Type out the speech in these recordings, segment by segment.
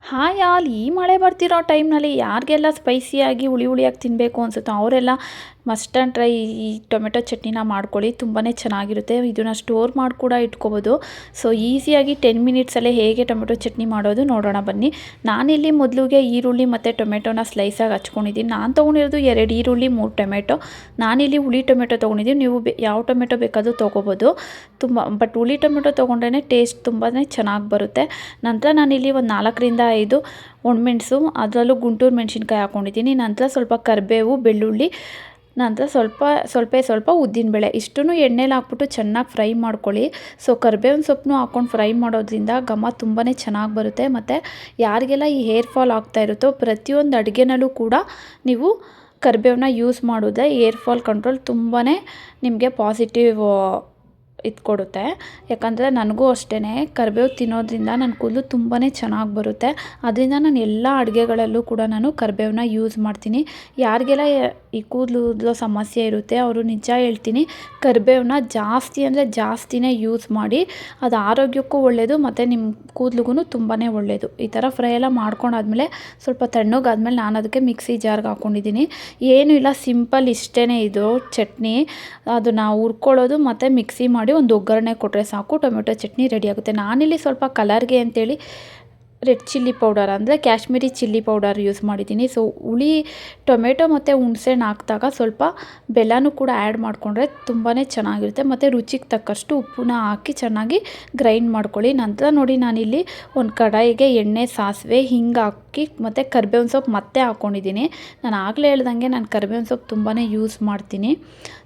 Hi all ಈ ಮಳೆ ಬರ್ತಿರೋ ಟೈಮ್ನಲ್ಲಿ ಯಾರಿಗೆಲ್ಲ ಸ್ಪೈಸಿಯಾಗಿ ಹುಳಿ ಹುಳಿಯಾಗಿ ತಿನ್ನಬೇಕು ಅನಿಸುತ್ತೋ ಅವರೆಲ್ಲ ಮಸ್ಟ್ ಆ್ಯಂಡ್ ಟ್ರೈ ಈ ಟೊಮೆಟೊ ಚಟ್ನಿನ ಮಾಡ್ಕೊಳ್ಳಿ. ತುಂಬಾ ಚೆನ್ನಾಗಿರುತ್ತೆ. ಇದನ್ನು ಸ್ಟೋರ್ ಮಾಡಿ ಕೂಡ ಇಟ್ಕೋಬೋದು. ಸೊ ಈಸಿಯಾಗಿ 10 ಮಿನಿಟ್ಸಲ್ಲೇ ಹೇಗೆ ಟೊಮೆಟೊ ಚಟ್ನಿ ಮಾಡೋದು ನೋಡೋಣ ಬನ್ನಿ. ನಾನಿಲ್ಲಿ ಮೊದಲಿಗೆ ಈರುಳ್ಳಿ ಮತ್ತು ಟೊಮೆಟೊನ ಸ್ಲೈಸಾಗಿ ಹಚ್ಕೊಂಡಿದ್ದೀನಿ. ನಾನು ತೊಗೊಂಡಿರೋದು 2 ಈರುಳ್ಳಿ 3 ಟೊಮೆಟೊ. ನಾನಿಲ್ಲಿ ಹುಳಿ ಟೊಮೆಟೊ ತೊಗೊಂಡಿದ್ದೀನಿ. ನೀವು ಯಾವ ಟೊಮೆಟೊ ಬೇಕಾದರೂ ತೊಗೋಬೋದು. ಬಟ್ ಹುಳಿ ಟೊಮೆಟೊ ತೊಗೊಂಡ್ರೇ ಟೇಸ್ಟ್ ತುಂಬಾ ಚೆನ್ನಾಗಿ ಬರುತ್ತೆ. ನಂತರ ನಾನಿಲ್ಲಿ ಒಂದು 4ರಿಂದ 5 ಒಣಮೆಣಸು, ಅದರಲ್ಲೂ ಗುಂಟೂರು ಮೆಣಸಿನ್ಕಾಯಿ ಹಾಕ್ಕೊಂಡಿದ್ದೀನಿ. ನಂತರ ಸ್ವಲ್ಪ ಕರಿಬೇವು, ಬೆಳ್ಳುಳ್ಳಿ, ನಂತರ ಸ್ವಲ್ಪ ಉದ್ದಿನಬೇಳೆ ಇಷ್ಟನ್ನು ಎಣ್ಣೆಲಿ ಹಾಕ್ಬಿಟ್ಟು ಚೆನ್ನಾಗಿ ಫ್ರೈ ಮಾಡ್ಕೊಳ್ಳಿ. ಸೊ ಕರಿಬೇವಿನ ಸೊಪ್ಪನ್ನು ಹಾಕ್ಕೊಂಡು ಫ್ರೈ ಮಾಡೋದ್ರಿಂದ ಘಮ ತುಂಬಾ ಚೆನ್ನಾಗಿ ಬರುತ್ತೆ. ಮತ್ತು ಯಾರಿಗೆಲ್ಲ ಈ ಹೇರ್ ಫಾಲ್ ಆಗ್ತಾ ಇರುತ್ತೋ ಪ್ರತಿಯೊಂದು ಅಡುಗೆನಲ್ಲೂ ಕೂಡ ನೀವು ಕರಿಬೇವನ್ನ ಯೂಸ್ ಮಾಡಿದ್ರೆ ಹೇರ್ ಫಾಲ್ ಕಂಟ್ರೋಲ್ ತುಂಬಾ ನಿಮಗೆ ಪಾಸಿಟಿವ್ ಇದು ಕೊಡುತ್ತೆ. ಯಾಕಂದರೆ ನನಗೂ ಅಷ್ಟೇ ಕರಿಬೇವು ತಿನ್ನೋದ್ರಿಂದ ನನ್ನ ಕೂದಲು ತುಂಬಾ ಚೆನ್ನಾಗಿ ಬರುತ್ತೆ. ಅದರಿಂದ ನಾನು ಎಲ್ಲ ಅಡುಗೆಗಳಲ್ಲೂ ಕೂಡ ನಾನು ಕರಿಬೇವನ್ನ ಯೂಸ್ ಮಾಡ್ತೀನಿ. ಯಾರಿಗೆಲ್ಲ ಈ ಕೂದಲು ಸಮಸ್ಯೆ ಇರುತ್ತೆ ಅವರು ನಿಜ ಹೇಳ್ತೀನಿ, ಕರಿಬೇವನ್ನ ಜಾಸ್ತಿ ಅಂದರೆ ಜಾಸ್ತಿನೇ ಯೂಸ್ ಮಾಡಿ. ಅದು ಆರೋಗ್ಯಕ್ಕೂ ಒಳ್ಳೆಯದು ಮತ್ತು ನಿಮ್ಮ ಕೂದಲಿಗೂ ತುಂಬಾ ಒಳ್ಳೆಯದು. ಈ ಥರ ಫ್ರೈ ಎಲ್ಲ ಮಾಡ್ಕೊಂಡಾದ್ಮೇಲೆ ಸ್ವಲ್ಪ ತಣ್ಣಗಾದ್ಮೇಲೆ ನಾನು ಅದಕ್ಕೆ ಮಿಕ್ಸಿ ಜಾರ್ಗೆ ಹಾಕ್ಕೊಂಡಿದ್ದೀನಿ. ಏನೂ ಇಲ್ಲ, ಸಿಂಪಲ್ ಇಷ್ಟೇ ಇದು ಚಟ್ನಿ. ಅದನ್ನು ಹುರ್ಕೊಳ್ಳೋದು ಮತ್ತು ಮಿಕ್ಸಿ ಮಾಡಿ ಒಂದು ಒಗ್ಗರಣೆ ಕೊಟ್ಟರೆ ಸಾಕು, ಟೊಮೆಟೊ ಚಟ್ನಿ ರೆಡಿ ಆಗುತ್ತೆ. ನಾನಿಲ್ಲಿ ಸ್ವಲ್ಪ ಕಲರ್ಗೆ ಅಂತೇಳಿ ರೆಡ್ ಚಿಲ್ಲಿ ಪೌಡರ್ ಅಂದರೆ ಕಾಶ್ಮೀರಿ ಚಿಲ್ಲಿ ಪೌಡರ್ ಯೂಸ್ ಮಾಡಿದ್ದೀನಿ. ಸೊ ಹುಳಿ ಟೊಮೆಟೊ ಮತ್ತು ಹುಣಸೆಹಣ್ಣು ಹಾಕಿದಾಗ ಸ್ವಲ್ಪ ಬೆಲ್ಲನೂ ಕೂಡ ಆ್ಯಡ್ ಮಾಡಿಕೊಂಡ್ರೆ ತುಂಬಾ ಚೆನ್ನಾಗಿರುತ್ತೆ. ಮತ್ತು ರುಚಿಗೆ ತಕ್ಕಷ್ಟು ಉಪ್ಪನ್ನ ಹಾಕಿ ಚೆನ್ನಾಗಿ ಗ್ರೈಂಡ್ ಮಾಡ್ಕೊಳ್ಳಿ. ನಂತರ ನೋಡಿ ನಾನಿಲ್ಲಿ ಒಂದು ಕಡಾಯಿಗೆ ಎಣ್ಣೆ, ಸಾಸಿವೆ, ಹಿಂಗೆ ಹಾಕಿ ಮತ್ತು ಕರಿಬೇವಿನ ಸೊಪ್ಪು ಮತ್ತೆ ಹಾಕ್ಕೊಂಡಿದ್ದೀನಿ. ನಾನು ಆಗಲೇ ಹೇಳ್ದಂಗೆ ನಾನು ಕರಿಬೇವಿನ ಸೊಪ್ಪು ತುಂಬಾ ಯೂಸ್ ಮಾಡ್ತೀನಿ,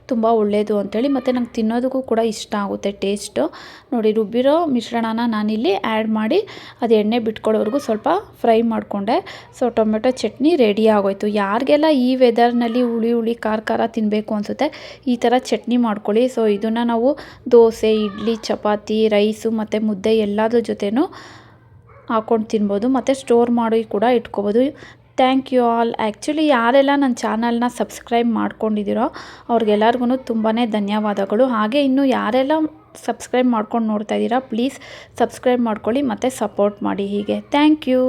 ತುಂಬ ಒಳ್ಳೆಯದು ಅಂಥೇಳಿ. ಮತ್ತು ನಂಗೆ ತಿನ್ನೋದಕ್ಕೂ ಕೂಡ ಇಷ್ಟ ಆಗುತ್ತೆ ಟೇಸ್ಟು. ನೋಡಿ ರುಬ್ಬಿರೋ ಮಿಶ್ರಣನ ನಾನಿಲ್ಲಿ ಆ್ಯಡ್ ಮಾಡಿ ಅದು ಎಣ್ಣೆ ಬಿಟ್ಕೊಳ್ಳೋವರೆಗೂ ಸ್ವಲ್ಪ ಫ್ರೈ ಮಾಡಿಕೊಂಡೆ. ಸೊ ಟೊಮೆಟೊ ಚಟ್ನಿ ರೆಡಿ ಆಗೋಯಿತು. ಯಾರಿಗೆಲ್ಲ ಈ ವೆದರ್ನಲ್ಲಿ ಹುಳಿ ಖಾರ ತಿನ್ನಬೇಕು ಅನಿಸುತ್ತೆ ಈ ಥರ ಚಟ್ನಿ ಮಾಡ್ಕೊಳ್ಳಿ. ಸೊ ಇದನ್ನು ನಾವು ದೋಸೆ, ಇಡ್ಲಿ, ಚಪಾತಿ, ರೈಸು ಮತ್ತು ಮುದ್ದೆ ಎಲ್ಲದ್ರ ಜೊತೆನೂ ಹಾಕ್ಕೊಂಡು ತಿನ್ಬೋದು ಮತ್ತು ಸ್ಟೋರ್ ಮಾಡಿ ಕೂಡ ಇಟ್ಕೋಬೋದು. Thank you all. ಆ್ಯಕ್ಚುಲಿ ಯಾರೆಲ್ಲ ನನ್ನ ಚಾನಲ್ನ ಸಬ್ಸ್ಕ್ರೈಬ್ ಮಾಡ್ಕೊಂಡಿದ್ದೀರೋ ಅವ್ರಿಗೆಲ್ಲರಿಗೂ ತುಂಬಾ ಧನ್ಯವಾದಗಳು. ಹಾಗೆ ಇನ್ನೂ ಯಾರೆಲ್ಲ ಸಬ್ಸ್ಕ್ರೈಬ್ ಮಾಡ್ಕೊಂಡು ನೋಡ್ತಾ ಇದ್ದೀರಾ ಪ್ಲೀಸ್ ಸಬ್ಸ್ಕ್ರೈಬ್ ಮಾಡ್ಕೊಳ್ಳಿ ಮತ್ತು ಸಪೋರ್ಟ್ ಮಾಡಿ ಹೀಗೆ. Thank you.